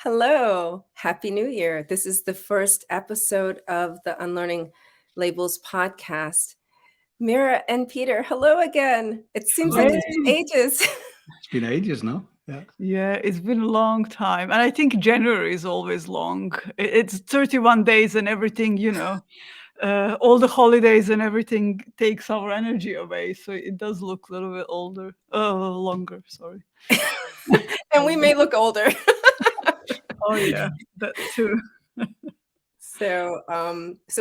Hello, Happy New Year. This is the first episode of the Unlearning Labels podcast. Mira and Peter, hello again. It seems like Hello. it's been ages. It's been ages now. Yeah. Yeah, it's been a long time. And I think January is always long. It's 31 days and everything, all the holidays and everything takes our energy away. So it does look a little bit longer, sorry. And we may look older. Oh yeah, that too. So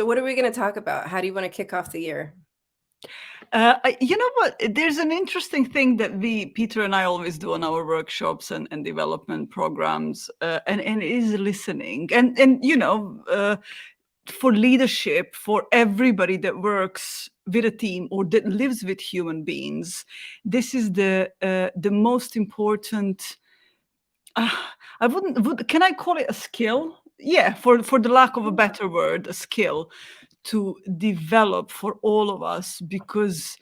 what are we going to talk about? How do you want to kick off the year? You know what? There's an interesting thing that Peter and I always do on our workshops and development programs, and it is listening. And for leadership, for everybody that works with a team or that lives with human beings, this is the most important. Can I call it a skill? Yeah, for the lack of a better word, a skill to develop for all of us, because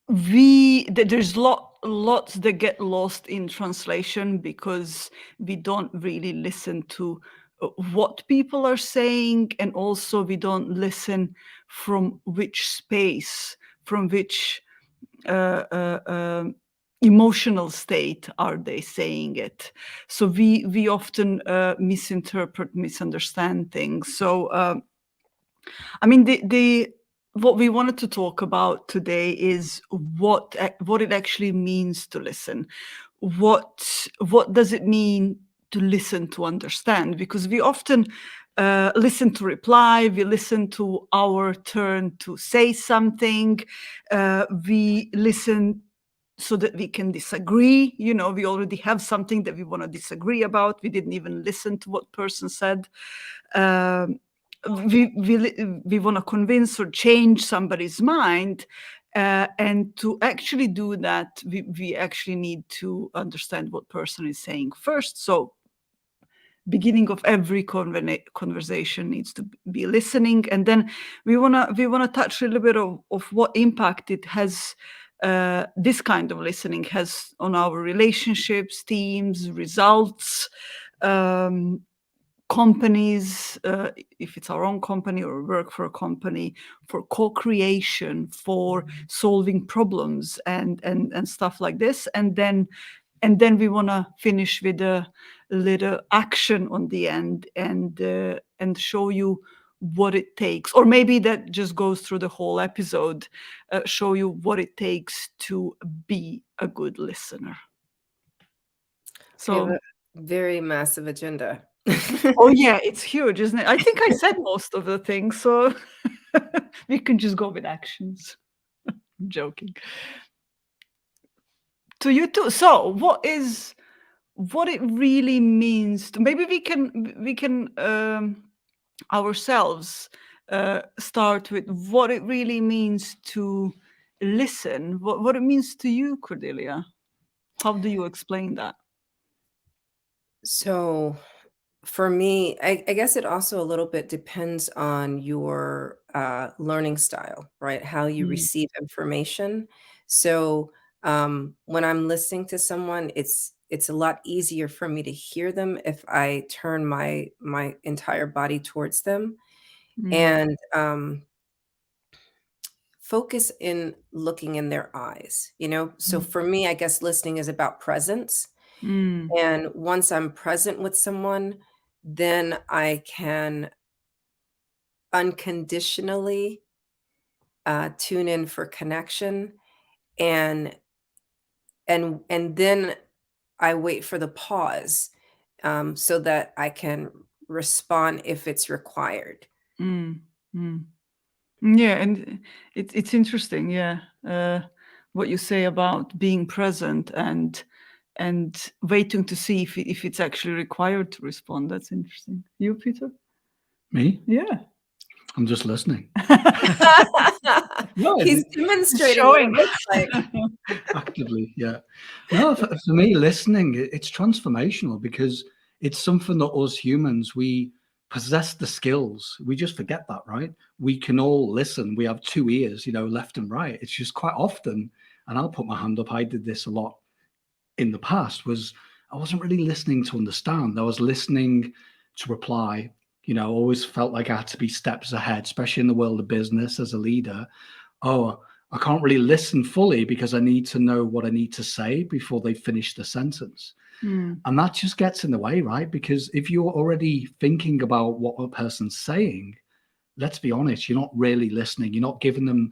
there's lots that get lost in translation because we don't really listen to what people are saying, and also we don't listen from which space, from which emotional state are they saying it. So we often misunderstand things. So I mean, what we wanted to talk about today is what it actually means to listen. What does it mean to listen to understand? Because we often listen to reply, we listen to our turn to say something, we listen so that we can disagree. We already have something that we want to disagree about. We didn't even listen to what person said. We want to convince or change somebody's mind, and to actually do that, we actually need to understand what person is saying first. So beginning of every conversation needs to be listening, and then we wanna touch a little bit of what impact it has, this kind of listening has on our relationships, teams, results, companies, if it's our own company or work for a company, for co-creation, for solving problems and stuff like this. And then we want to finish with a little action on the end, and show you what it takes, or maybe that just goes through the whole episode, show you what it takes to be a good listener. So we have a very massive agenda. Oh yeah, it's huge, isn't it? I think I said most of the things, so we can just go with actions. I'm joking. To you too. So what it really means to, maybe we can ourselves start with what it really means to listen, what it means to you, Cordelia. How do you explain that? So for me, I guess it also a little bit depends on your learning style, right? How you receive information. So when I'm listening to someone, it's a lot easier for me to hear them if I turn my entire body towards them and focus in looking in their eyes, So for me, I guess listening is about presence. And once I'm present with someone, then I can unconditionally tune in for connection, and then I wait for the pause, so that I can respond if it's required. Yeah, and it's interesting, yeah, what you say about being present and waiting to see if it's actually required to respond. That's interesting. You, Peter? Me? Yeah. I'm just listening. No, he's demonstrating showing. what it looks like. Actively, yeah. No, for me, listening, it's transformational, because it's something that us humans, we possess the skills. We just forget that, right? We can all listen. We have two ears, left and right. It's just quite often, and I'll put my hand up, I did this a lot. in the past was I wasn't really listening to understand. I was listening to reply. I always felt like I had to be steps ahead, especially in the world of business as a leader. Oh, I can't really listen fully because I need to know what I need to say before they finish the sentence. Mm. And that just gets in the way, right? Because if you're already thinking about what a person's saying, let's be honest, you're not really listening. You're not giving them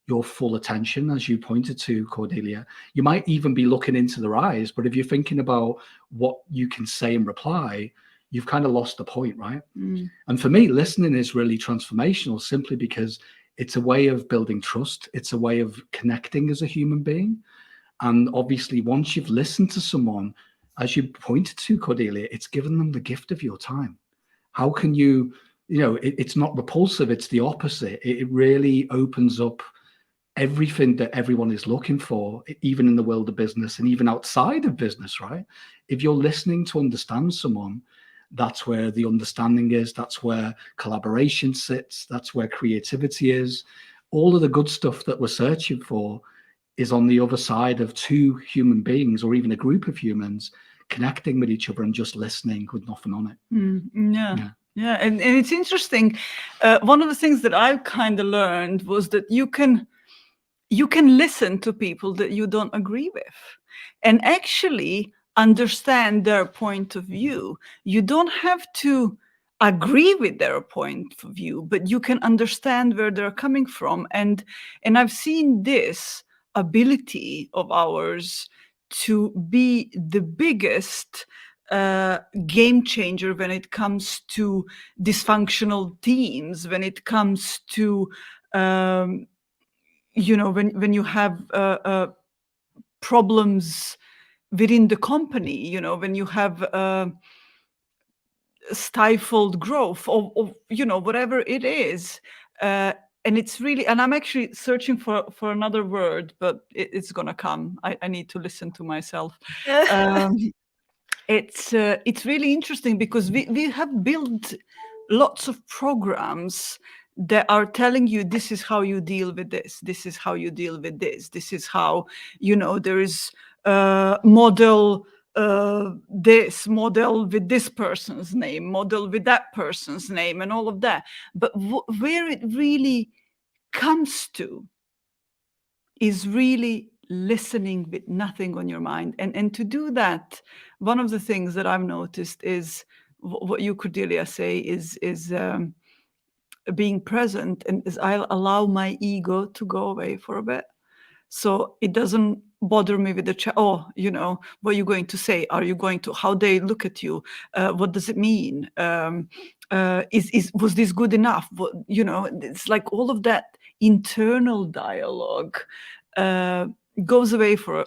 your full attention, as you pointed to, Cordelia. You might even be looking into their eyes, but if you're thinking about what you can say in reply, you've kind of lost the point, right? Mm. And for me, listening is really transformational simply because it's a way of building trust. It's a way of connecting as a human being. And obviously, once you've listened to someone, as you pointed to, Cordelia, it's given them the gift of your time. How can it's not repulsive, it's the opposite. It really opens up everything that everyone is looking for, even in the world of business and even outside of business, right? If you're listening to understand someone, that's where the understanding is, that's where collaboration sits, that's where creativity is. All of the good stuff that we're searching for is on the other side of two human beings or even a group of humans connecting with each other and just listening with nothing on it. Yeah. Yeah. Yeah. And it's interesting. One of the things that I've kind of learned was that you can listen to people that you don't agree with and actually understand their point of view. You don't have to agree with their point of view, but you can understand where they're coming from. And I've seen this ability of ours to be the biggest game changer when it comes to dysfunctional teams, when it comes to when you have problems within the company, when you have stifled growth or whatever it is. And it's really, and I'm actually searching for another word, but it's gonna come. I need to listen to myself. um, it's really interesting because we have built lots of programs that are telling you this is how you deal with this is how you deal with this is how, there is model this model with this person's name, model with that person's name, and all of that. But where it really comes to is really listening with nothing on your mind. And to do that, one of the things that I've noticed is what you, Cordelia, say is being present, and is I'll allow my ego to go away for a bit. So it doesn't bother me with the what are you going to say? Are you going to, how they look at you? What does it mean? Was this good enough? It's like all of that internal dialogue goes away for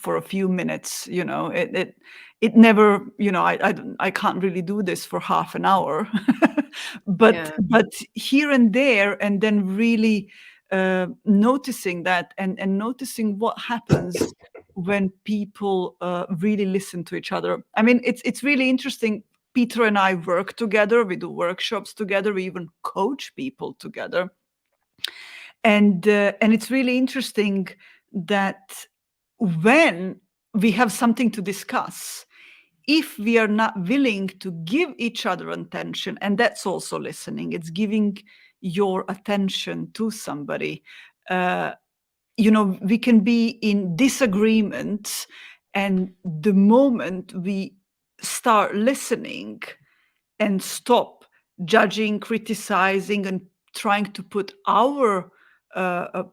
a few minutes. It never, I can't really do this for half an hour, but Yeah. here and there, and then really noticing that and noticing what happens when people really listen to each other. I mean, it's really interesting. Peter and I work together. We do workshops together. We even coach people together. And it's really interesting that when we have something to discuss, if we are not willing to give each other attention, and that's also listening, it's giving your attention to somebody. We can be in disagreement, and the moment we start listening and stop judging, criticizing, and trying to put our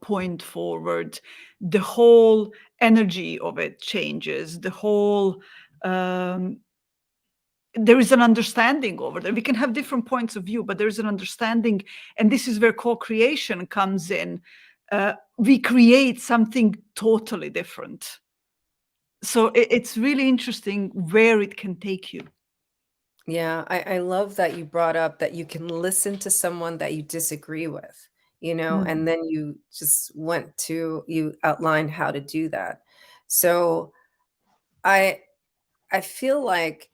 point forward, the whole energy of it changes. The whole there is an understanding over there. We can have different points of view, but there is an understanding, and this is where co-creation comes in. We create something totally different. So it's really interesting where it can take you. Yeah, I love that you brought up that you can listen to someone that you disagree with, and then you outlined how to do that. So I I feel like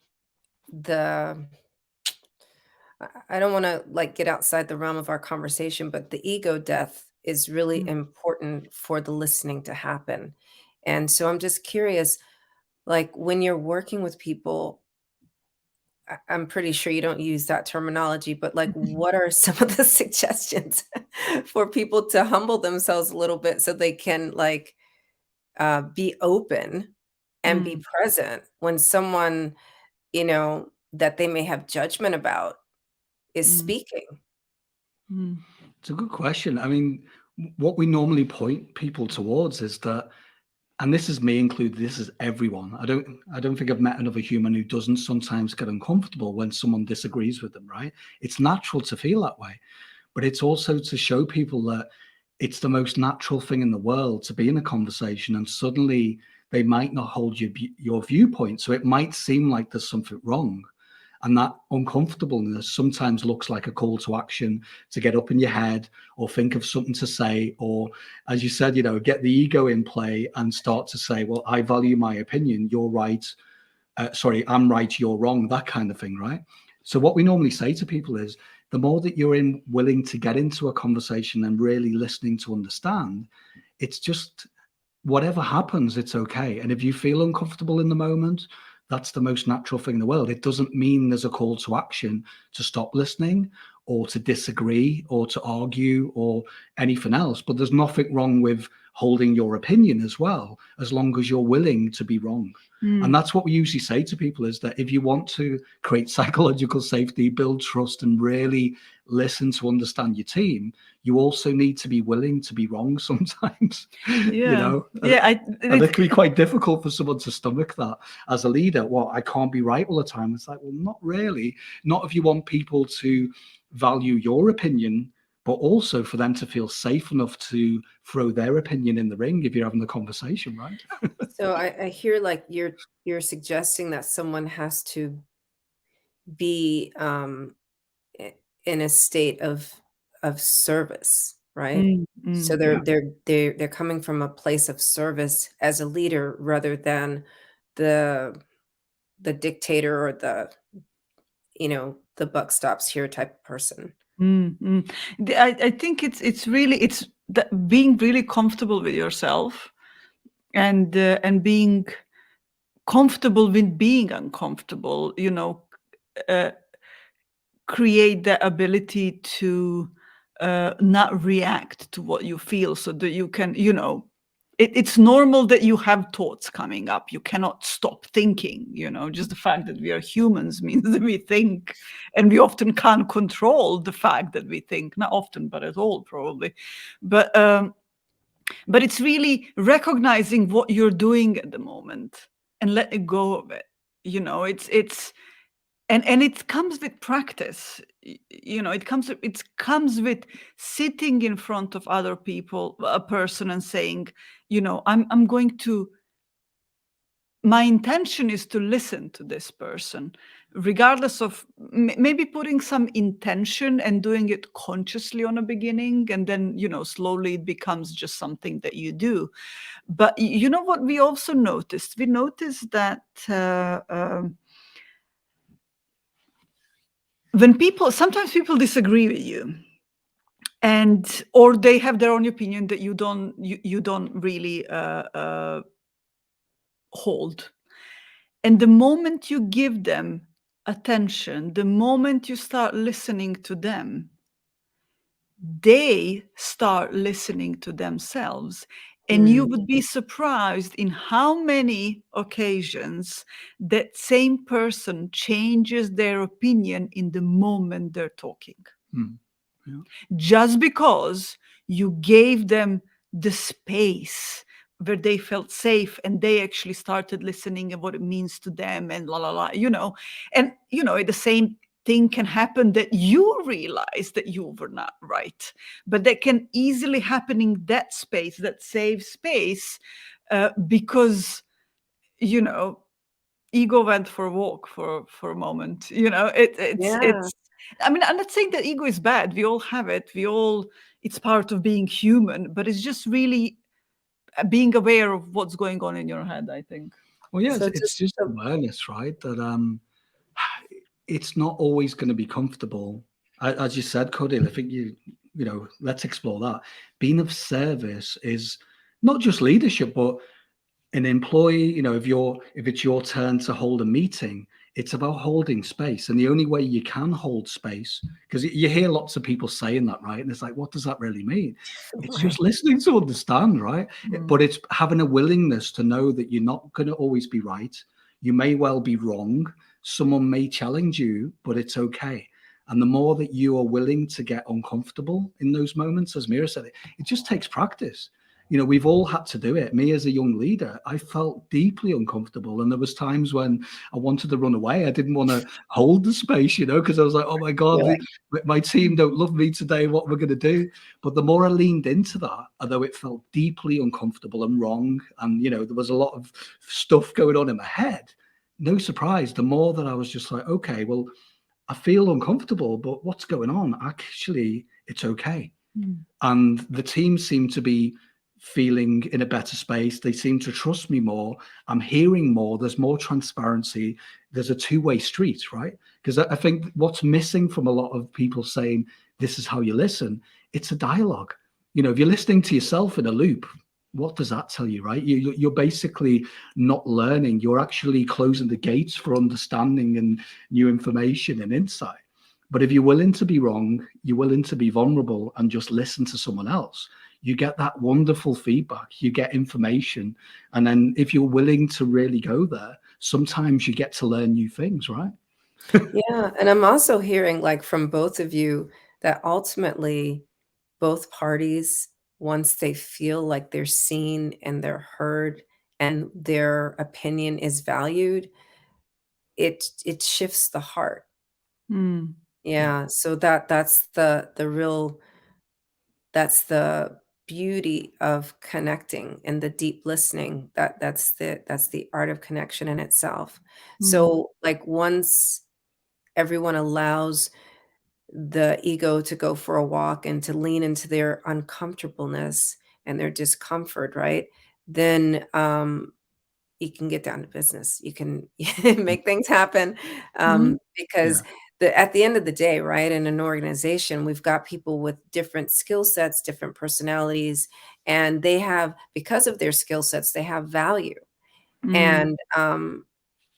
the I don't want to like get outside the realm of our conversation, but the ego death is really Mm. important for the listening to happen. And so I'm just curious, like when you're working with people, I'm pretty sure you don't use that terminology, but like what are some of the suggestions for people to humble themselves a little bit so they can like be open and be Mm, present when someone, that they may have judgment about is mm, speaking? mm, It's a good question. I mean, what we normally point people towards is that, and this is me included, this is everyone. I don't think I've met another human who doesn't sometimes get uncomfortable when someone disagrees with them, right? It's natural to feel that way, but it's also to show people that it's the most natural thing in the world to be in a conversation, and suddenly they might not hold your viewpoint. So it might seem like there's something wrong. And that uncomfortableness sometimes looks like a call to action to get up in your head or think of something to say, or as you said, get the ego in play and start to say, well, I value my opinion. You're right. Sorry, I'm right. You're wrong. That kind of thing. Right. So what we normally say to people is the more that you're willing to get into a conversation and really listening to understand, it's just whatever happens, it's okay. And if you feel uncomfortable in the moment, that's the most natural thing in the world. It doesn't mean there's a call to action to stop listening or to disagree or to argue or anything else. But there's nothing wrong with holding your opinion as well, as long as you're willing to be wrong. And mm. that's what we usually say to people, is that if you want to create psychological safety, build trust, and really listen to understand your team, you also need to be willing to be wrong sometimes. Yeah. And Yeah. it can be quite difficult for someone to stomach that as a leader. Well, I can't be right all the time. It's like, well, not really. Not if you want people to value your opinion, but also for them to feel safe enough to throw their opinion in the ring if you're having the conversation, right? So I hear like you're suggesting that someone has to be in a state of service, right? Mm, So mm, they're coming from a place of service as a leader rather than the the dictator or the buck stops here type of person. mm, mm. I think it's really being really comfortable with yourself and being comfortable with being uncomfortable. Uh, Create the ability to not react to what you feel, so that you can, it's normal that you have thoughts coming up. You cannot stop thinking. Just the fact that we are humans means that we think, and we often can't control the fact that we think. Not often, but at all, probably. But it's really recognizing what you're doing at the moment and letting go of it. It's and it comes with practice. It comes with sitting in front of other people, a person, and saying, I'm going to, my intention is to listen to this person, regardless of maybe putting some intention and doing it consciously on a beginning, and then slowly it becomes just something that you do. But you know what we also noticed? We noticed that sometimes people disagree with you, and or they have their own opinion that you don't really hold. And the moment you give them attention, the moment you start listening to them, they start listening to themselves. And you Mm, would be surprised in how many occasions that same person changes their opinion in the moment they're talking, Hmm. Yeah. just because you gave them the space where they felt safe, and they actually started listening and what it means to them, and la la la, and the same thing can happen, that you realize that you were not right, but that can easily happen in that space, that safe space, because you know ego went for a walk for a moment. yeah. It's I mean, I'm not saying that ego is bad. We all have it. It's part of being human, but it's just really being aware of what's going on in your head, I think. Well, yeah, So it's just just awareness, right? That it's not always going to be comfortable. As you said, Cody, I think let's explore that. Being of service is not just leadership, but an employee, if it's your turn to hold a meeting, it's about holding space. And the only way you can hold space, because you hear lots of people saying that, right? And it's like, what does that really mean? It's just Right. listening to understand, right? Mm. But it's having a willingness to know that you're not going to always be right. You may well be wrong. Someone may challenge you, but it's okay. And the more that you are willing to get uncomfortable in those moments, as Mira said, it just takes practice. We've all had to do it. Me as a young leader, I felt deeply uncomfortable. And there was times when I wanted to run away. I didn't want to hold the space, because I was like, oh my God, You're like, my team don't love me today. What we're going to do? But the more I leaned into that, although it felt deeply uncomfortable and wrong, and, there was a lot of stuff going on in my head, no surprise, the more that I was just like, okay, well, I feel uncomfortable, but what's going on? Actually, it's okay. Mm. And the team seemed to be feeling in a better space. They seem to trust me more. I'm hearing more. There's more transparency. There's a two-way street, right? Because I think what's missing from a lot of people saying, this is how you listen, it's a dialogue. If you're listening to yourself in a loop, what does that tell you, right? You're basically not learning. You're actually closing the gates for understanding and new information and insight. But if you're willing to be wrong, you're willing to be vulnerable and just listen to someone else, you get that wonderful feedback, you get information. And then if you're willing to really go there, sometimes you get to learn new things, right? yeah, and I'm also hearing, like, from both of you that ultimately both parties, once they feel like they're seen and they're heard and their opinion is valued, it shifts the heart. Mm. Yeah. Yeah, so that's the real that's the beauty of connecting and the deep listening. That's the art of connection in itself. Mm. So, like, once everyone allows the ego to go for a walk and to lean into their uncomfortableness and their discomfort, right? Then, you can get down to business. You can make things happen, Mm. because Yeah. at the end of the day, right, in an organization, we've got people with different skill sets, different personalities, and they have because of their skill sets, they have value. Mm.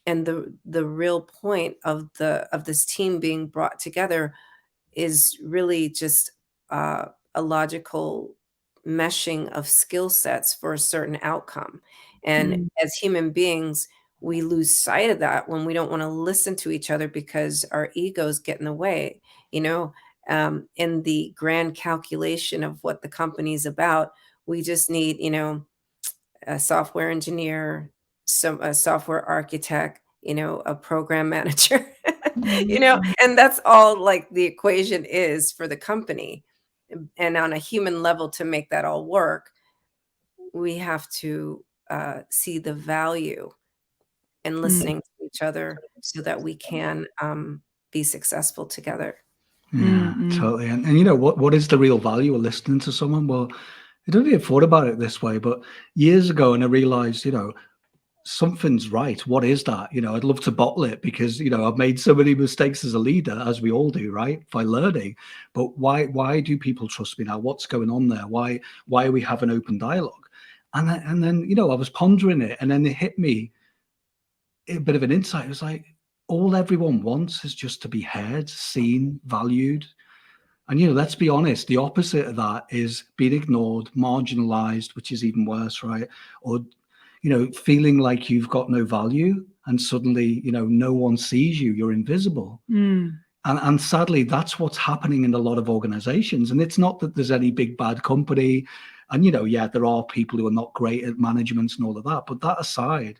And the real point of this team being brought together is really just a logical meshing of skill sets for a certain outcome. And Mm. as human beings, we lose sight of that when we don't want to listen to each other because our egos get in the way. You know, in the grand calculation of what the company's about, we just need, a software engineer, a software architect, a program manager, Mm. and that's all like the equation is for the company. And on a human level, to make that all work, we have to see the value in Mm. listening to each other so that we can be successful together. Mm. Yeah, Mm. totally. And what is the real value of listening to someone? Well, I don't even thought about it this way, but years ago, and I realized, something's right. What is that? I'd love to bottle it because, I've made so many mistakes as a leader, as we all do, right? By learning. But why do people trust me now? What's going on there? Why are we having open dialogue? And then, I was pondering it, and then it hit me a bit of an insight. It was like, all everyone wants is just to be heard, seen, valued. And, let's be honest, the opposite of that is being ignored, marginalized, which is even worse, right? Or, feeling like you've got no value and suddenly, no one sees you, you're invisible. Mm. And sadly, that's what's happening in a lot of organizations. And it's not that there's any big bad company. And, yeah, there are people who are not great at management and all of that. But that aside,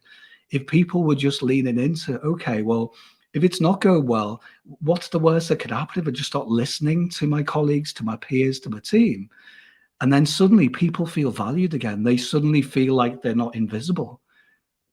if people were just leaning into, okay, well, if it's not going well, what's the worst that could happen if I just start listening to my colleagues, to my peers, to my team? And then suddenly people feel valued again. They suddenly feel like they're not invisible.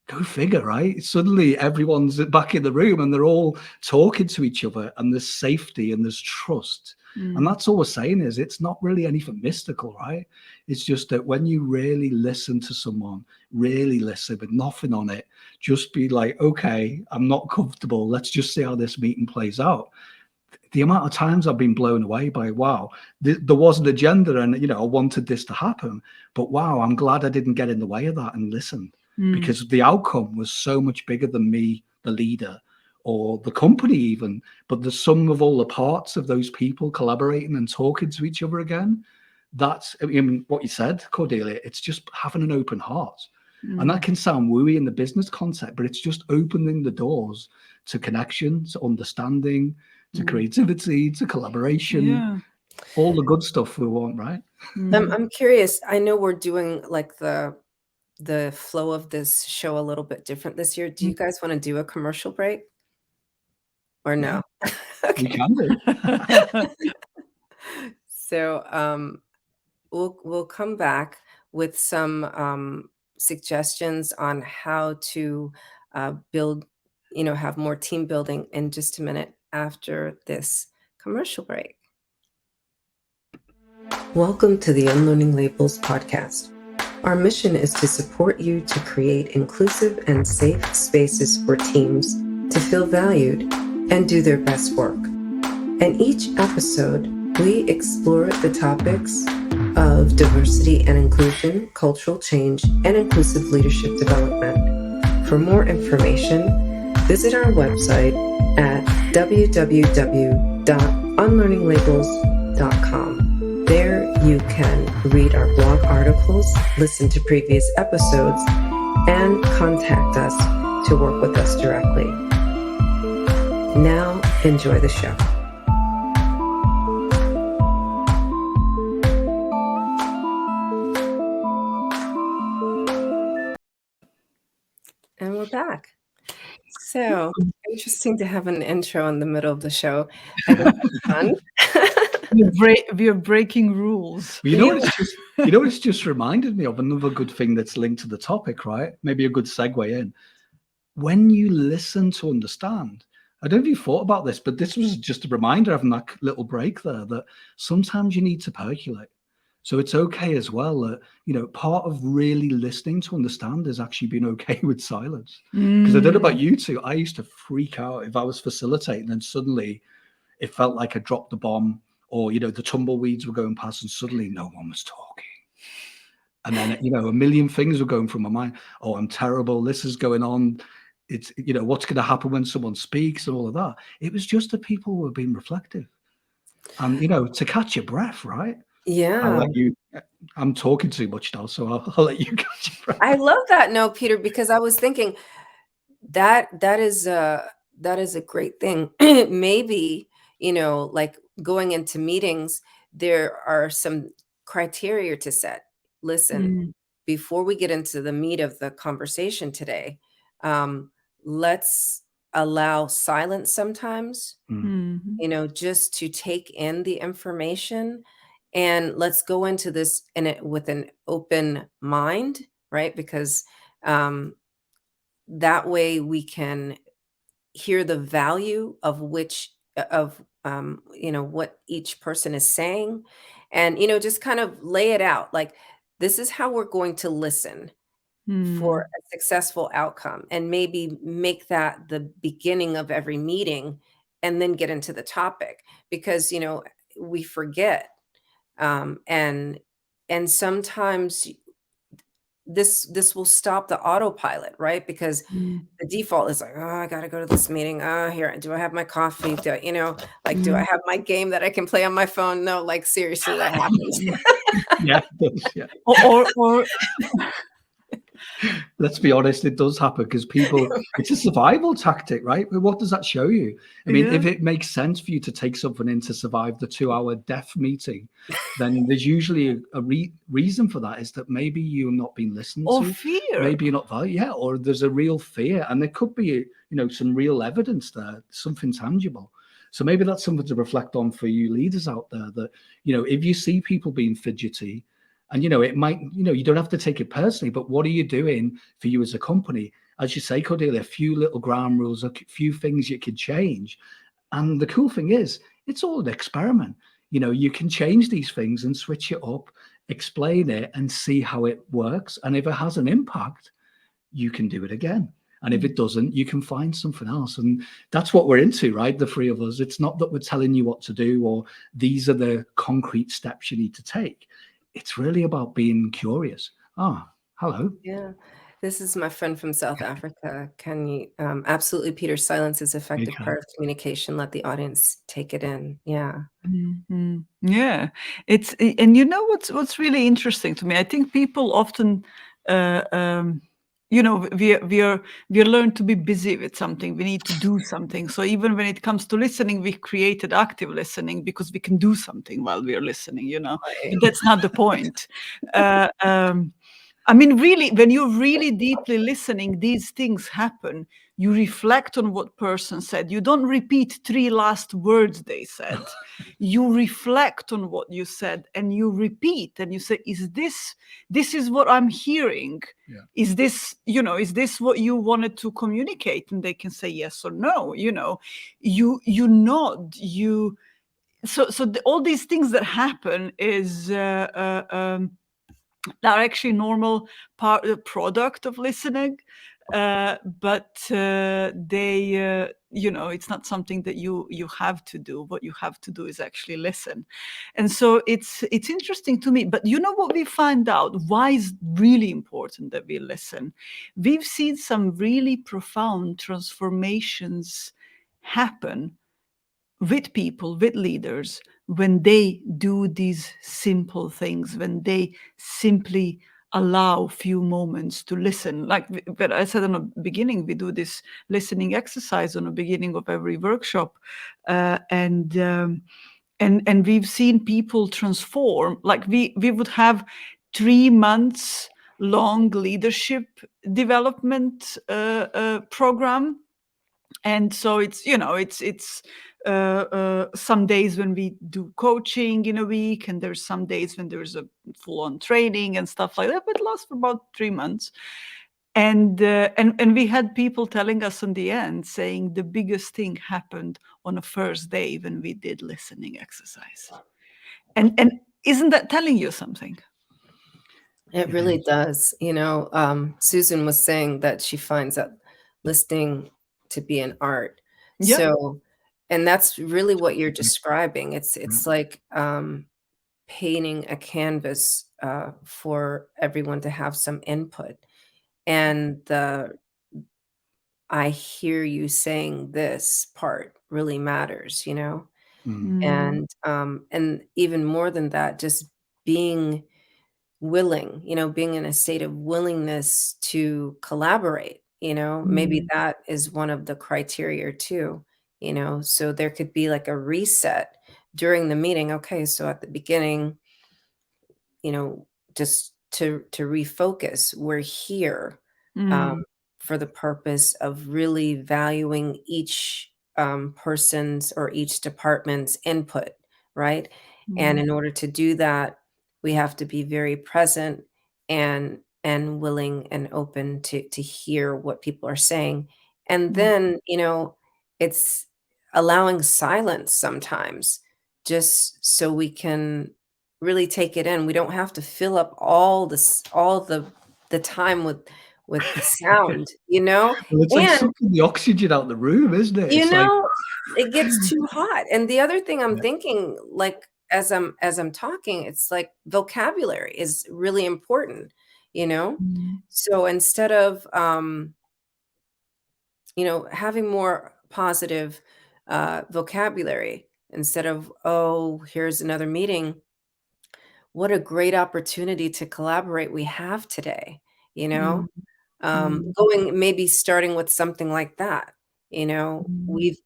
Go figure, right? Suddenly everyone's back in the room and they're all talking to each other and there's safety and there's trust. And Mm. that's all we're saying is it's not really anything mystical, right? It's just that when you really listen to someone, really listen with nothing on it, just be like, okay, I'm not comfortable. Let's just see how this meeting plays out. The amount of times I've been blown away by, wow, there was an agenda and, I wanted this to happen, but wow, I'm glad I didn't get in the way of that and listen. because the outcome was so much bigger than me, the leader, or the company even. But the sum of all the parts of those people collaborating and talking to each other again, that's, I mean, what you said, Cordelia, it's just having an open heart. And that can sound wooey in the business context, but it's just opening the doors to connection, to understanding, to creativity, to collaboration, all the good stuff we want, right? I'm curious. I know we're doing like the flow of this show a little bit different this year. Do you guys want to do a commercial break or no? We Okay. can do. So we'll come back with some suggestions on how to build, have more team building in just a minute after this commercial break. Welcome to the Unlearning Labels podcast. Our mission is to support you to create inclusive and safe spaces for teams to feel valued and do their best work. In each episode, we explore the topics of diversity and inclusion, cultural change, and inclusive leadership development. For more information, visit our website at www.unlearninglabels.com. There you can read our blog articles, listen to previous episodes, and contact us to work with us directly. Now, enjoy the show. And we're back. So interesting to have an intro in the middle of the show. And it's fun. We are breaking rules. You know, it's just reminded me of another good thing that's linked to the topic, right? Maybe a good segue in. When you listen to understand, I don't know if you thought about this, but this was just a reminder having that little break there, that sometimes you need to percolate. So it's okay as well that, part of really listening to understand is actually being okay with silence. Because I don't know about you two, I used to freak out if I was facilitating and suddenly it felt like I dropped the bomb, or, the tumbleweeds were going past and suddenly no one was talking. And then, a million things were going through my mind. Oh, I'm terrible. This is going on. It's, what's going to happen when someone speaks and all of that. It was just that people were being reflective. And, to catch your breath, right? Yeah. I'm talking too much now, so I'll let you catch your breath. I love that note, Peter, because I was thinking that is a great thing. Maybe, like going into meetings, there are some criteria to set. Listen, before we get into the meat of the conversation today, let's allow silence sometimes, just to take in the information. And let's go into this with an open mind, right? Because that way we can hear the value of what each person is saying, and just kind of lay it out. Like, this is how we're going to listen for a successful outcome, and maybe make that the beginning of every meeting, and then get into the topic, because we forget. And sometimes this will stop the autopilot, right? Because the default is like, oh, I got to go to this meeting. Oh, here, do I have my coffee? Do I have my game that I can play on my phone? No, like, seriously, that happens. Yeah. Or Let's be honest, it does happen because people, it's a survival tactic, right? But what does that show you? I mean, if it makes sense for you to take something in to survive the 2-hour death meeting, then there's usually a reason for that, is that maybe you're not being listened to. Or fear. Maybe you're not valued. Yeah, or there's a real fear. And there could be, some real evidence there, something tangible. So maybe that's something to reflect on for you leaders out there, that, if you see people being fidgety, and, it might, you don't have to take it personally, but what are you doing for you as a company? As you say, Cordelia, a few little ground rules, a few things you could change. And the cool thing is, it's all an experiment. You can change these things and switch it up, explain it, and see how it works. And if it has an impact, you can do it again. And if it doesn't, you can find something else. And that's what we're into, right? The three of us. It's not that we're telling you what to do, or these are the concrete steps you need to take. It's really about being curious. Oh, hello. Yeah. This is my friend from South Africa. Can you absolutely, Peter, silence is You effective can. part of communication. Let the audience take it in. Yeah. Mhm. Yeah, and you know what's really interesting to me? I think people often, uh, um, we are learned to be busy with something. We need to do something. So even when it comes to listening, we created active listening because we can do something while we are listening. Right. But that's not the point. Uh, um, I mean, really, when you're really deeply listening, these things happen. You reflect on what person said. You don't repeat three last words they said. You reflect on what you said and you repeat and you say, this is what I'm hearing? Yeah. Is this what you wanted to communicate? And they can say yes or no. You nod, all these things that happen is are actually normal product of listening, but it's not something that you have to do. What you have to do is actually listen. And so it's interesting to me. But you know what we find out why is really important that we listen? We've seen some really profound transformations happen with people, with leaders, when they do these simple things, when they simply allow few moments to listen. Like but I said in the beginning, we do this listening exercise on the beginning of every workshop, and we've seen people transform. Like we would have 3 months long leadership development program, and so it's some days when we do coaching in a week, and there's some days when there's a full-on training and stuff like that, but it lasts for about 3 months. And we had people telling us in the end, saying the biggest thing happened on the first day when we did listening exercise. And isn't that telling you something? It It really is. does. Susan was saying that she finds that listening to be an art. Yeah. So, and that's really what you're Mhm. describing. It's Yeah. it's like painting a canvas for everyone to have some input. And I hear you saying this part really matters. Mm. Mm, And even more than that, just being willing, being in a state of willingness to collaborate. Maybe mm, that is one of the criteria too. So there could be like a reset during the meeting. Okay, so at the beginning, you know, just to refocus, we're here um, mm, for the purpose of really valuing each person's or each department's input, right? And mm, in order to do that, we have to be very present and willing and open to hear what people are saying. And mm, then, it's allowing silence sometimes just so we can really take it in. We don't have to fill up all the time with the sound. Well, it's like And, sucking the oxygen out the room, isn't it? you It's like, know, it gets too hot. And the other thing I'm yeah. thinking, like, as I'm talking, it's like vocabulary is really important, you know? mm, So instead of, having more positive, vocabulary, instead of, "Oh, here's another meeting," what a great opportunity to collaborate we have today, you know? mm, mm, Going maybe starting with something like that, you know? mm.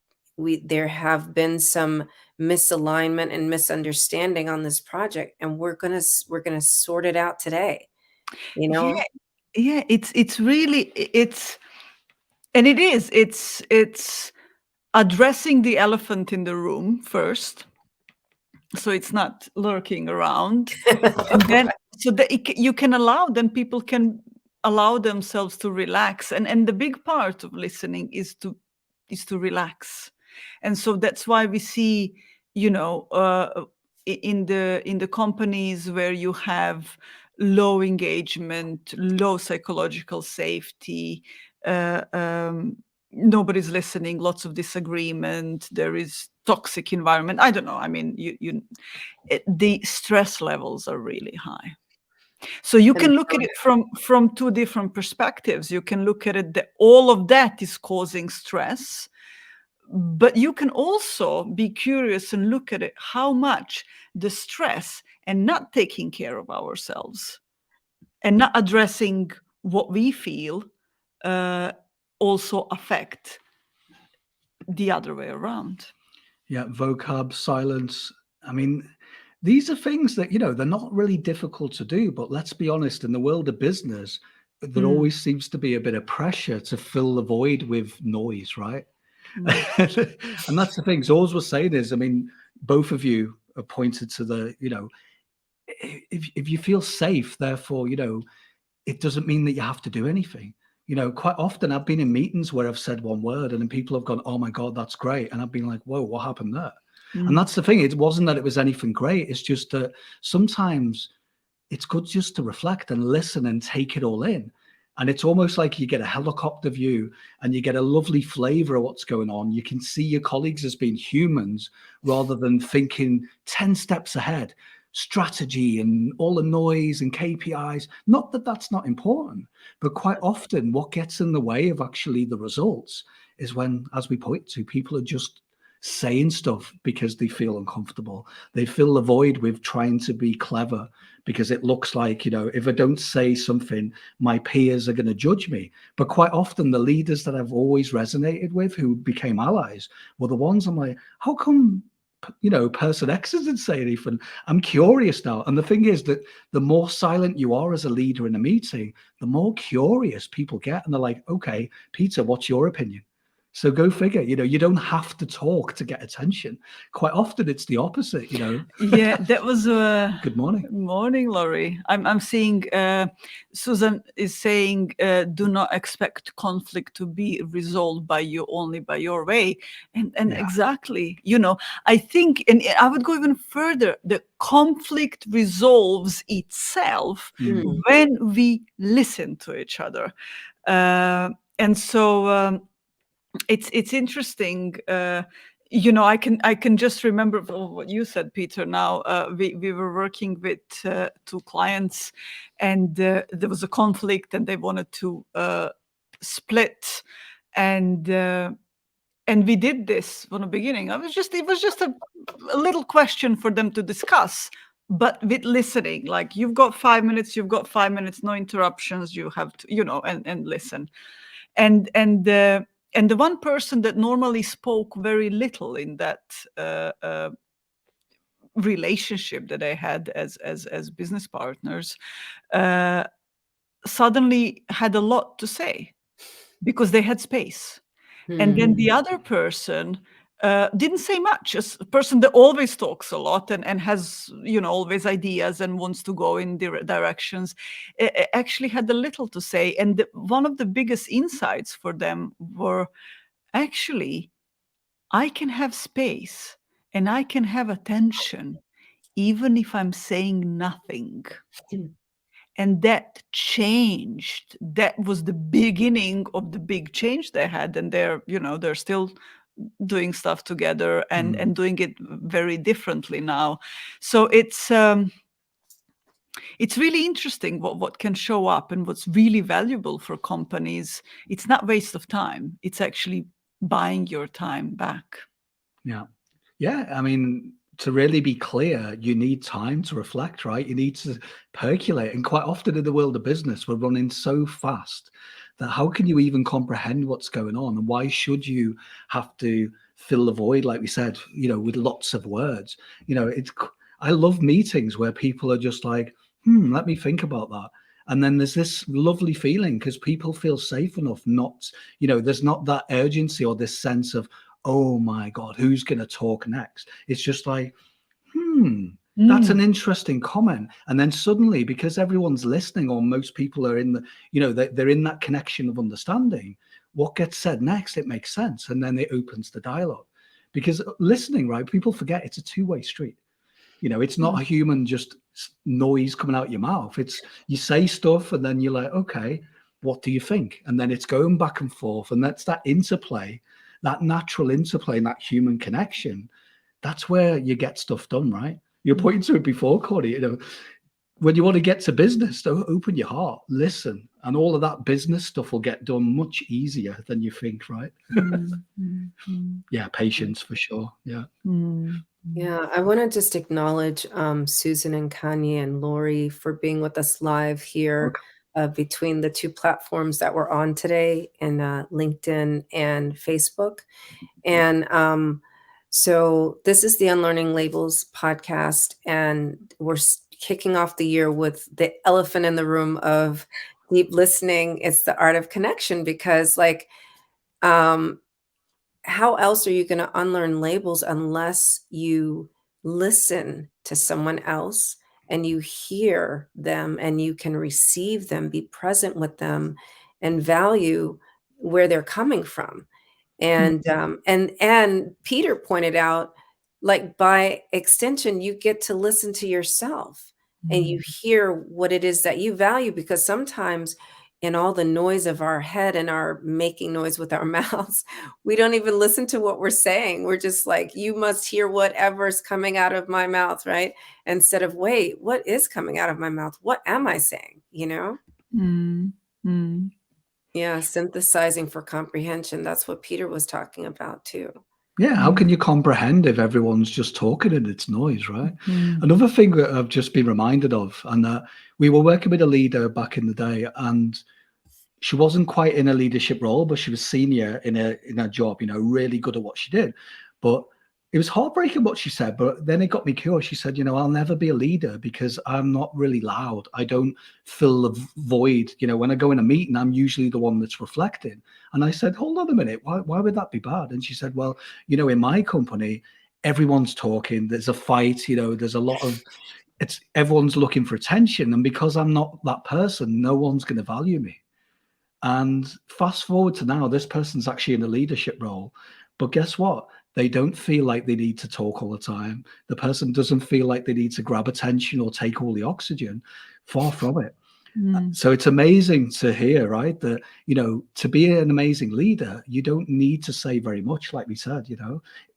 There have been some misalignment and misunderstanding on this project, and we're gonna sort it out today, you Yeah, know? yeah, it's really it's and it is it's addressing the elephant in the room first, so it's not lurking around, and then so that you can allow, then people can allow themselves to relax, and the big part of listening is to relax. And so that's why we see, in the companies where you have low engagement, low psychological safety, nobody's listening, lots of disagreement, there is toxic environment. I don't know. I mean, the stress levels are really high. So you And can look at it from two different perspectives. You can look at it that all of that is causing stress, but you can also be curious and look at it how much the stress and not taking care of ourselves and not addressing what we feel also affect the other way around. Yeah, vocab, silence. I mean, these are things that, they're not really difficult to do, but let's be honest, in the world of business, there always seems to be a bit of pressure to fill the void with noise, right? And that's the thing. So all we're saying is, I mean, both of you are pointed to the, if you feel safe, therefore, it doesn't mean that you have to do anything. Quite often I've been in meetings where I've said one word and then people have gone, oh my God, that's great. And I've been like, whoa, what happened there? And that's the thing. It wasn't that it was anything great. It's just that sometimes it's good just to reflect and listen and take it all in. And it's almost like you get a helicopter view and you get a lovely flavor of what's going on. You can see your colleagues as being humans rather than thinking 10 steps ahead, strategy and all the noise and KPIs. Not that that's not important, but quite often what gets in the way of actually the results is when, as we point to, people are just saying stuff because they feel uncomfortable. They fill the void with trying to be clever because it looks like, if I don't say something, my peers are going to judge me. But quite often the leaders that I've always resonated with who became allies were the ones I'm like, how come, person X doesn't say anything? I'm curious now. And the thing is that the more silent you are as a leader in a meeting, the more curious people get. And they're like, okay, Peter, what's your opinion? So go figure, you don't have to talk to get attention. Quite often it's the opposite, Yeah, that was Good morning. Good morning, Laurie. I'm seeing Susan is saying, do not expect conflict to be resolved by you, only by your way. And Yeah. exactly, I think, and I would go even further, the conflict resolves itself when we listen to each other. And so it's interesting. I can just remember what you said, Peter. Now we were working with two clients, and there was a conflict, and they wanted to split, and we did this from the beginning. It was just a little question for them to discuss, but with listening. Like, you've got 5 minutes, no interruptions. You have to, and listen, and the one person that normally spoke very little in that relationship that I had as business partners suddenly had a lot to say because they had space. And then the other person didn't say much. As a person that always talks a lot and has, always ideas and wants to go in directions, actually had a little to say. And one of the biggest insights for them were, actually, I can have space and I can have attention even if I'm saying nothing. And that changed. That was the beginning of the big change they had. And they're still doing stuff together and doing it very differently now. So it's really interesting what can show up and what's really valuable for companies. It's not waste of time. It's actually buying your time back. Yeah. Yeah. I mean, to really be clear, you need time to reflect, right? You need to percolate. And quite often in the world of business, we're running so fast that how can you even comprehend what's going on? And why should you have to fill the void, like we said, with lots of words? I love meetings where people are just like, let me think about that. And then there's this lovely feeling because people feel safe enough not, there's not that urgency or this sense of, oh my God, who's going to talk next? It's just like, that's an interesting comment. And then suddenly, because everyone's listening, or most people are in the, they're in that connection of understanding, what gets said next, it makes sense. And then it opens the dialogue. Because listening, right, people forget it's a two-way street. It's not a human just noise coming out your mouth. It's you say stuff and then you're like, okay, what do you think? And then it's going back and forth. And that's that interplay, that natural interplay and that human connection. That's where you get stuff done, right? You're pointing to it before, Cordy. when you want to get to business, open your heart, listen, and all of that business stuff will get done much easier than you think, right? Yeah, patience for sure. Yeah. Yeah, I want to just acknowledge Susan and Kanye and Lori for being with us live here Okay. between the two platforms that we're on today in LinkedIn and Facebook. And so this is the Unlearning Labels podcast, and we're kicking off the year with the elephant in the room of deep listening. It's the art of connection, because like, how else are you going to unlearn labels unless you listen to someone else and you hear them and you can receive them, be present with them, and value where they're coming from? And Peter pointed out, like, by extension, you get to listen to yourself and you hear what it is that you value, because sometimes in all the noise of our head and our making noise with our mouths, we don't even listen to what we're saying. We're just like, you must hear whatever's coming out of my mouth, right? Instead of, wait, what is coming out of my mouth? What am I saying? You know? Yeah, synthesizing for comprehension. That's what Peter was talking about too. Yeah, how can you comprehend if everyone's just talking and it's noise, right? Another thing that I've just been reminded of, and we were working with a leader back in the day, and she wasn't quite in a leadership role, but she was senior in a job, really good at what she did. But it was heartbreaking what she said, but then it got me curious. She said, I'll never be a leader because I'm not really loud. I don't fill the void. When I go in a meeting, I'm usually the one that's reflecting. And I said, hold on a minute. Why would that be bad? And she said, well, in my company, everyone's talking. There's a fight, there's a lot of, everyone's looking for attention. And because I'm not that person, no one's going to value me. And fast forward to now, this person's actually in a leadership role. But guess what? They don't feel like they need to talk all the time. The person doesn't feel like they need to grab attention or take all the oxygen. Far from it. So it's amazing to hear, right? That, to be an amazing leader, you don't need to say very much, like we said,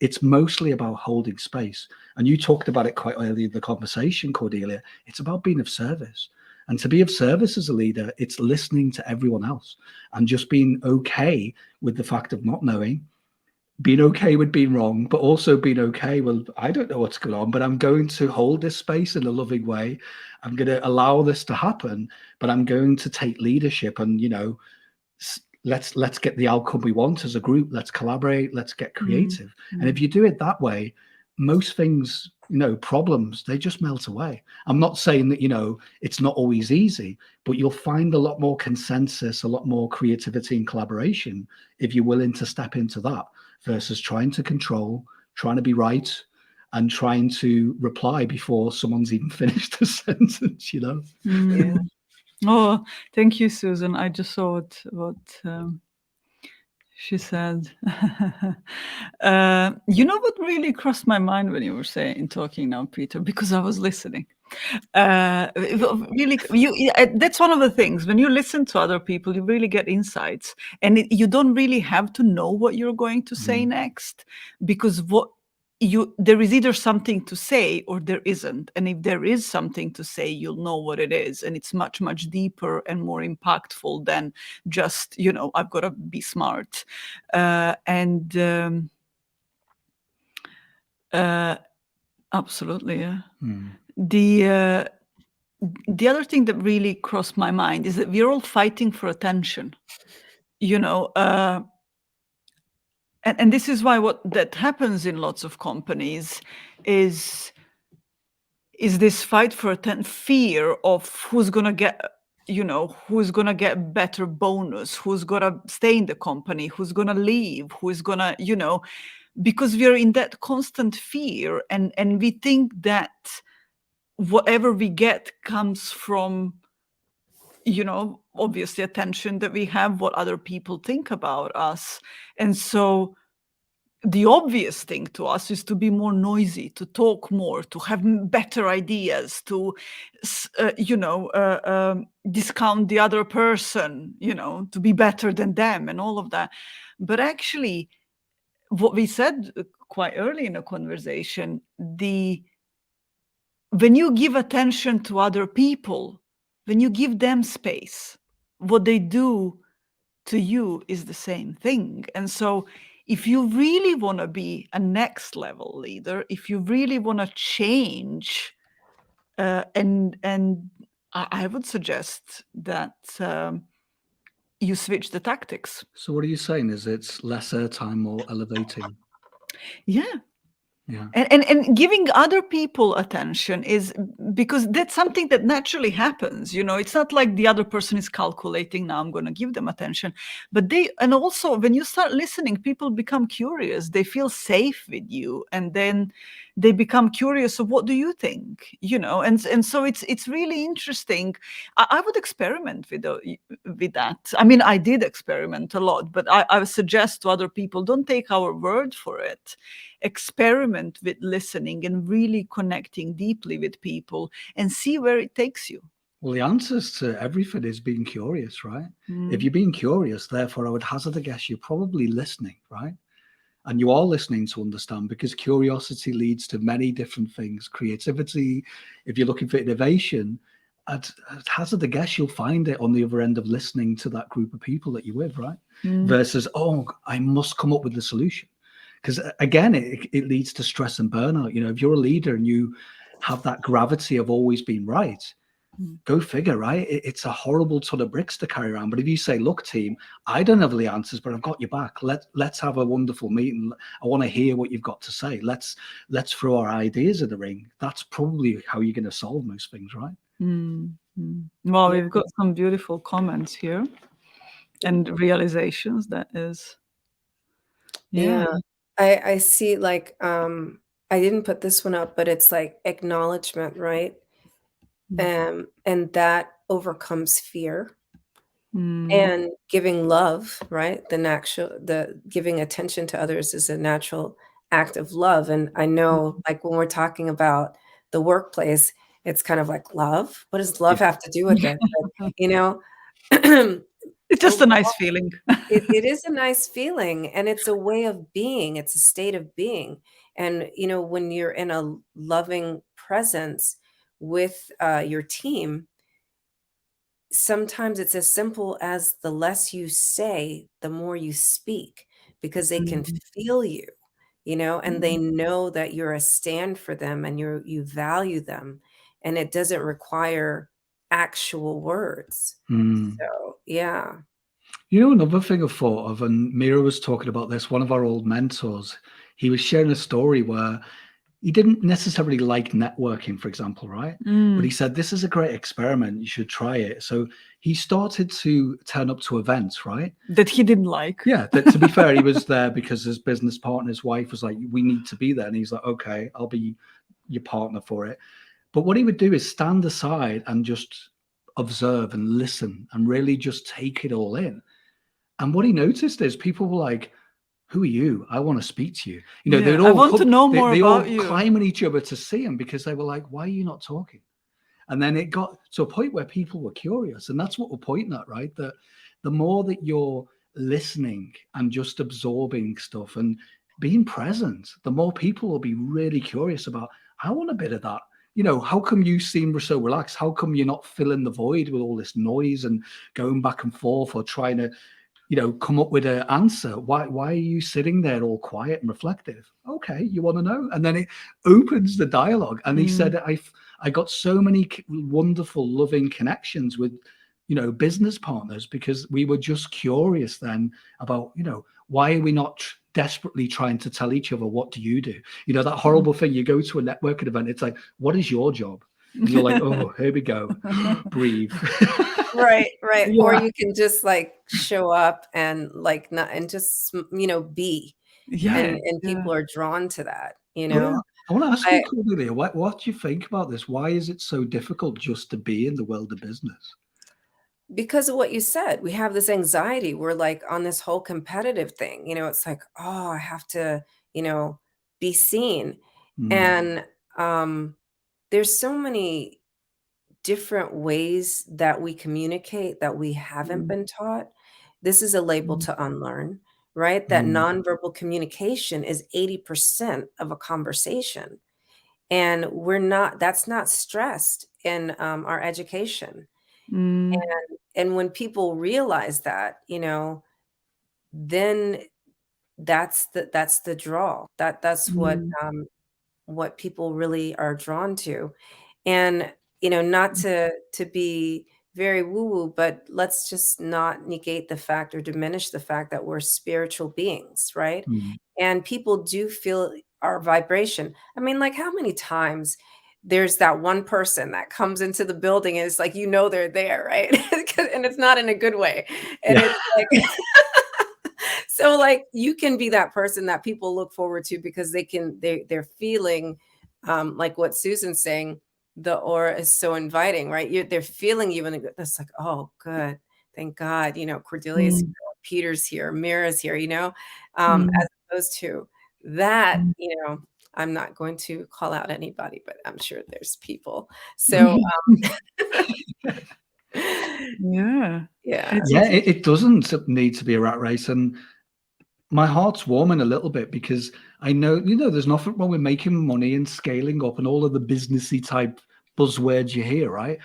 it's mostly about holding space. And you talked about it quite early in the conversation, Cordelia. It's about being of service. And to be of service as a leader, it's listening to everyone else and just being okay with the fact of not knowing, being okay with being wrong, but also being okay, well, I don't know what's going on, but I'm going to hold this space in a loving way. I'm going to allow this to happen, but I'm going to take leadership and, let's get the outcome we want as a group. Let's collaborate. Let's get creative. And if you do it that way, most things, problems, they just melt away. I'm not saying that, it's not always easy, but you'll find a lot more consensus, a lot more creativity and collaboration if you're willing to step into that versus trying to control, trying to be right, and trying to reply before someone's even finished the sentence, Yeah. Oh, thank you, Susan. I just saw what she said. What really crossed my mind when you were talking now, Peter, because I was listening. Really, that's one of the things. When you listen to other people, you really get insights, and you don't really have to know what you're going to say next, because there is either something to say or there isn't. And if there is something to say, you'll know what it is. And it's much, much deeper and more impactful than just, I've got to be smart. Absolutely, yeah. The other thing that really crossed my mind is that we're all fighting for attention, and this is why what that happens in lots of companies is this fight for fear of who's going to get better bonus, who's going to stay in the company, who's going to leave, who's going to, because we're in that constant fear, and we think that whatever we get comes from, obviously attention that we have, what other people think about us. And so the obvious thing to us is to be more noisy, to talk more, to have better ideas, to, discount the other person, to be better than them and all of that. But actually, what we said quite early in the conversation, the when you give attention to other people, when you give them space, what they do to you is the same thing. And so if you really want to be a next level leader, if you really want to change, and I would suggest that you switch the tactics. So what are you saying? Is it's less airtime, more elevating? Yeah. Yeah. And giving other people attention is because that's something that naturally happens. It's not like the other person is calculating, now I'm going to give them attention. But and also when you start listening, people become curious. They feel safe with you, and then they become curious of what do you think, and so it's really interesting. I would experiment with that. I mean, I did experiment a lot, but I would suggest to other people, don't take our word for it. Experiment with listening and really connecting deeply with people and see where it takes you. Well, the answers to everything is being curious, right? Mm. If you're being curious, therefore, I would hazard a guess you're probably listening, right? And you are listening to understand, because curiosity leads to many different things. Creativity, if you're looking for innovation, I'd hazard a guess you'll find it on the other end of listening to that group of people that you're with, right? Versus, oh, I must come up with the solution. Because again, it leads to stress and burnout. If you're a leader and you have that gravity of always being right, go figure, right? It's a horrible ton of bricks to carry around. But if you say, look, team, I don't have the answers, but I've got your back. Let's have a wonderful meeting. I want to hear what you've got to say. Let's throw our ideas in the ring. That's probably how you're going to solve most things, right? Well, we've got some beautiful comments here and realizations. That is, Yeah. I see, like, I didn't put this one up, but it's like acknowledgement, right? And that overcomes fear. And giving love, right? The giving attention to others is a natural act of love. And I know, like, when we're talking about the workplace, it's kind of like, love? What does love have to do with it? But, it's just a nice overall, feeling. it is a nice feeling, and it's a way of being. It's a state of being. And, when you're in a loving presence with your team, sometimes it's as simple as the less you say, the more you speak, because they can feel you, and they know that you're a stand for them and you value them, and it doesn't require actual words. So, yeah. Another thing I thought of, and Mira was talking about this, one of our old mentors, he was sharing a story where he didn't necessarily like networking, for example, right? But he said, this is a great experiment. You should try it. So he started to turn up to events, right? That he didn't like. Yeah, to be fair, he was there because his business partner's wife was like, we need to be there. And he's like, okay, I'll be your partner for it. But what he would do is stand aside and just observe and listen and really just take it all in. And what he noticed is people were like, who are you? I want to speak to you. They'd all I want to know more about you. climb on each other to see him, because they were like, why are you not talking? And then it got to a point where people were curious. And that's what we're pointing at, right? That the more that you're listening and just absorbing stuff and being present, the more people will be really curious about, I want a bit of that. How come you seem so relaxed? How come you're not filling the void with all this noise and going back and forth or trying to come up with an answer? Why are you sitting there all quiet and reflective? Okay, you want to know? And then it opens the dialogue. And he said, I got so many wonderful, loving connections with, business partners, because we were just curious then about, why are we not desperately trying to tell each other, what do you do? That horrible thing, you go to a networking event, it's like, what is your job? And you're like, oh, here we go. Breathe. Right. Yeah. Or you can just, like, show up and, like, not, and just, be. And people are drawn to that, Yeah. I want to ask you, I Cordelia, what do you think about this? Why is it so difficult just to be in the world of business? because of what you said, we have this anxiety. We're, like, on this whole competitive thing, it's like, "Oh, I have to, be seen." And, there's so many different ways that we communicate that we haven't been taught. This is a label to unlearn, right? That nonverbal communication is 80% of a conversation. and that's not stressed in our education. Mm, And when people realize that, then that's the draw. That's mm, what people really are drawn to. And, not to be very woo-woo, but let's just not negate the fact or diminish the fact that we're spiritual beings, right? Mm. And people do feel our vibration. I mean, like, how many times there's that one person that comes into the building and it's like, they're there, right? And it's not in a good way. And Yeah. it's like so, like, you can be that person that people look forward to because they're feeling, like what Susan's saying, the aura is so inviting, right? They're feeling you, and it's like, "Oh, good. Thank God, Cordelia's mm, here, Peter's here, Mira's here," mm, as opposed to that, mm. I'm not going to call out anybody, but I'm sure there's people. So, Yeah, yeah. it's Yeah, it's it doesn't need to be a rat race. And my heart's warming a little bit because I know, there's nothing wrong with making money and scaling up and all of the businessy type buzzwords you hear, right?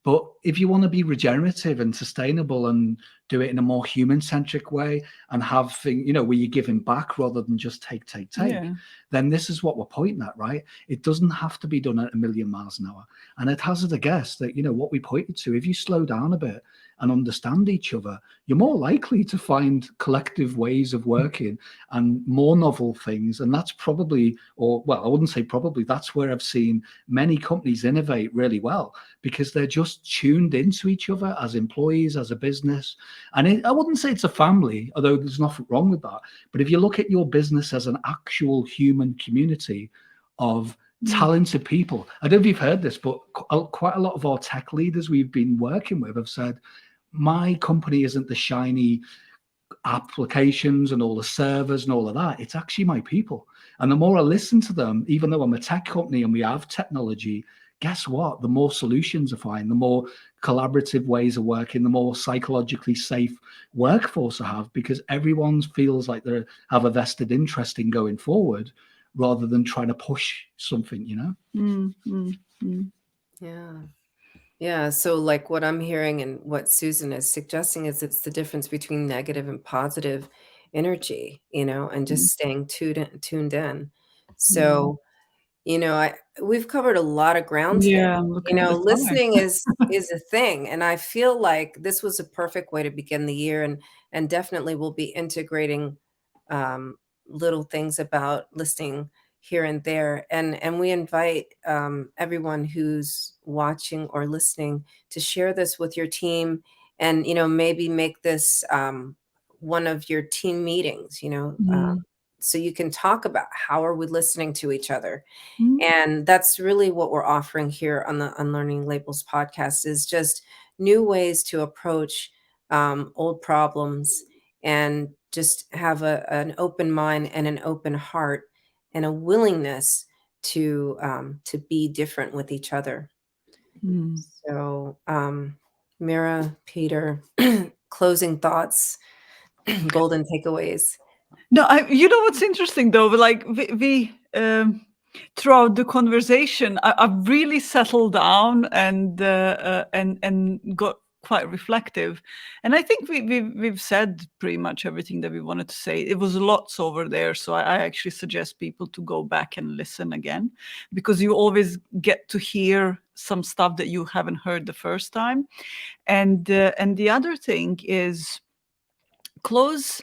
But if you want to be regenerative and sustainable and do it in a more human centric way and have things, where you're giving back rather than just take, yeah. then this is what we're pointing at, right? It doesn't have to be done at a million miles an hour. And it hazard a guess that, what we pointed to, if you slow down a bit and understand each other, you're more likely to find collective ways of working and more novel things. And that's probably, or well, I wouldn't say probably, that's where I've seen many companies innovate really well because they're just tuned into each other as employees, as a business. And I wouldn't say it's a family, although there's nothing wrong with that. But if you look at your business as an actual human community of Mm, talented people, I don't know if you've heard this, but quite a lot of our tech leaders we've been working with have said, my company isn't the shiny applications and all the servers and all of that. It's actually my people. And the more I listen to them, even though I'm a tech company and we have technology, guess what? The more solutions I find, the more collaborative ways of working, the more psychologically safe workforce I have because everyone feels like they have a vested interest in going forward rather than trying to push something. mm, mm, mm, Yeah. Yeah, so like what I'm hearing and what Susan is suggesting is it's the difference between negative and positive energy, and just mm, staying tuned in. mm. So, we've covered a lot of ground today. Yeah, I'm looking at the time. Listening is a thing, and I feel like this was a perfect way to begin the year, and definitely we'll be integrating um, little things about listening here and there, and we invite everyone who's watching or listening to share this with your team, and maybe make this one of your team meetings. Mm, So you can talk about how are we listening to each other, mm, and that's really what we're offering here on the Unlearning Labels podcast is just new ways to approach old problems and just have an open mind and an open heart and a willingness to be different with each other. mm. So, Mira, Peter, closing thoughts, golden takeaways. No, you know what's interesting though, like we throughout the conversation, I've really settled down and got quite reflective, and I think we've said pretty much everything that we wanted to say. It was lots over there, so I actually suggest people to go back and listen again, because you always get to hear some stuff that you haven't heard the first time, and the other thing is close,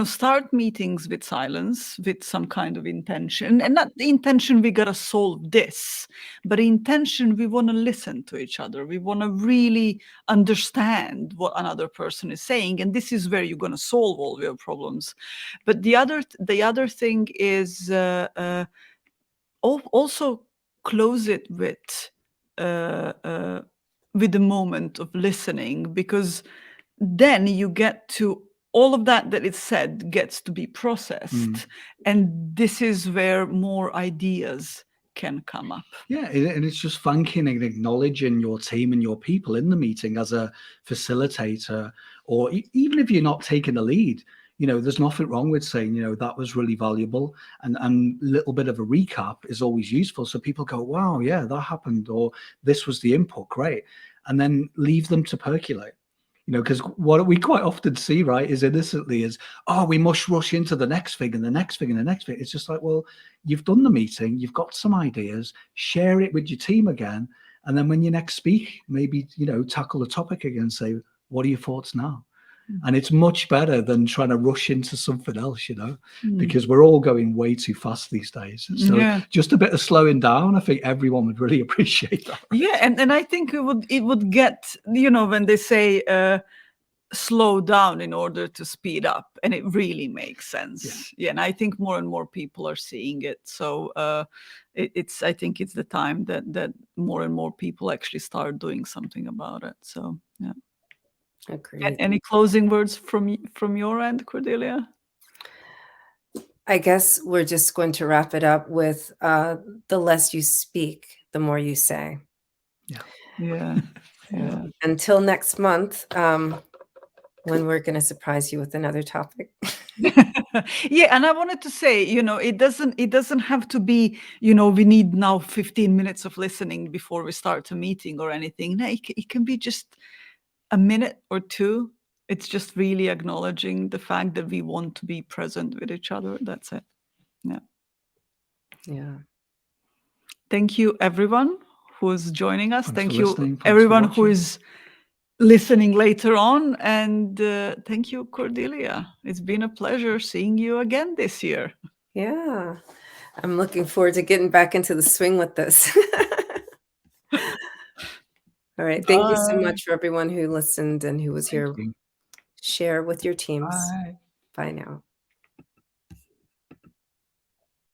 start meetings with silence, with some kind of intention, and not the intention we gotta solve this, but the intention we want to listen to each other, we want to really understand what another person is saying, and this is where you're going to solve all your problems. But the other thing is also close it uh, uh, with the moment of listening, because then you get to all of that is said gets to be Mm. processed, and this is where more ideas can come up. Yeah, and it's just thanking and acknowledging your team and your people in the meeting as a facilitator, or even if you're not taking the lead, there's nothing wrong with saying, that was really valuable, and a little bit of a recap is always useful. So people go, wow, yeah, that happened, or this was the input, great. And then leave them to percolate. Because what we quite often see, right, is innocently is, oh, we must rush into the next thing and the next thing and the next thing. It's just like, well, you've done the meeting, you've got some ideas, share it with your team again. And then when you next speak, maybe, tackle the topic again and say, what are your thoughts now? And it's much better than trying to rush into something else, because we're all going way too fast these days. So just a bit of slowing down, I think everyone would really appreciate that. Right? Yeah, and I think it would get, when they say slow down in order to speed up, and it really makes sense. Yeah, and I think more and more people are seeing it. So I think it's the time that more and more people actually start doing something about it. So yeah. Agreed. Any closing words from your end, Cordelia? I guess we're just going to wrap it up with the less you speak, the more you say. Yeah. Until next month, when we're going to surprise you with another topic. Yeah, and I wanted to say, it doesn't have to be, we need now 15 minutes of listening before we start a meeting or anything. No, it can be just a minute or two. It's just really acknowledging the fact that we want to be present with each other. That's it. Yeah. Thank you, everyone who's joining us. Thanks Thank for you, listening. Thanks everyone for who watching. is listening later on. And thank you, Cordelia. It's been a pleasure seeing you again this year. Yeah. I'm looking forward to getting back into the swing with this. All right. Thank you so much for everyone who listened and who was here. you. Share with your teams. Bye. Bye now.